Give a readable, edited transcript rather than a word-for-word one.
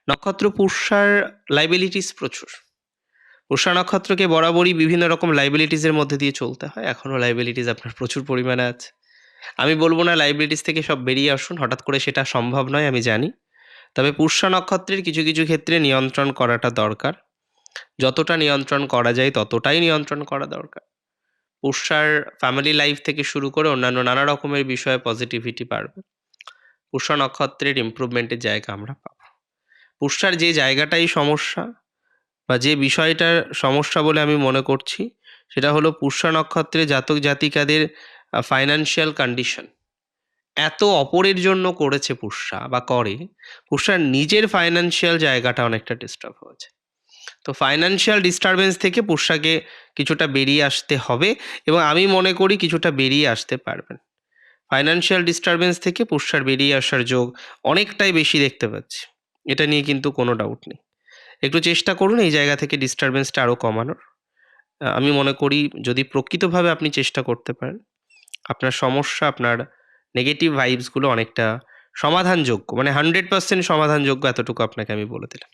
নক্ষত্র পুষ্যার লাইবিলিটিস প্রচুর। পুষ্যা নক্ষত্রকে বরাবরই বিভিন্ন রকম লাইবিলিটিসের মধ্যে দিয়ে চলতে হয়। এখনও লাইবিলিটিস আপনার প্রচুর পরিমাণে আছে। আমি বলব না লাইবিলিটিস থেকে সব বেরিয়ে আসুন, হঠাৎ করে সেটা সম্ভব নয় আমি জানি। তবে পুষ্যা নক্ষত্রের কিছু, কিছু ক্ষেত্রে নিয়ন্ত্রণ করাটা দরকার। যতটা নিয়ন্ত্রণ করা যায় ততটাই নিয়ন্ত্রণ করা দরকার। পুষ্যার ফ্যামিলি লাইফ থেকে শুরু করে অন্যান্য নানা রকমের বিষয়ে পজিটিভিটি বাড়বে। পুষ্যা নক্ষত্রের ইমপ্রুভমেন্টের জায়গা আমরা পাবো। পুষ্যার যে জায়গাটাই সমস্যা বা যে বিষয়টার সমস্যা বলে আমি মনে করছি, সেটা হলো পুষ্যা নক্ষত্রে জাতক জাতিকাদের ফাইন্যান্সিয়াল কন্ডিশন এত অপরের জন্য করেছে পুষ্যা বা করে, পুষ্যার নিজের ফাইন্যান্সিয়াল জায়গাটা অনেকটা ডিস্টার্ব হয়েছে। তো ফাইন্যান্সিয়াল ডিস্টারবেন্স থেকে পুষ্যাকে কিছুটা বেরিয়ে আসতে হবে এবং আমি মনে করি কিছুটা বেরিয়ে আসতে পারবেন। ফাইন্যান্সিয়াল ডিস্টারবেন্স থেকে পুষ্যার বেরিয়ে আসার যোগ অনেকটাই বেশি দেখতে পাচ্ছি। এটা নিয়ে কিন্তু কোনো ডাউট নেই। একটু চেষ্টা করুন এই জায়গা থেকে ডিস্টারবেন্সটা আরও কমানোর। আমি মনে করি যদি প্রকৃতভাবে আপনি চেষ্টা করতে পারেন, আপনার সমস্যা, আপনার নেগেটিভ ভাইবসগুলো অনেকটা সমাধানযোগ্য, মানে 100% সমাধানযোগ্য, এতটুকু আপনাকে আমি বলে দিলাম।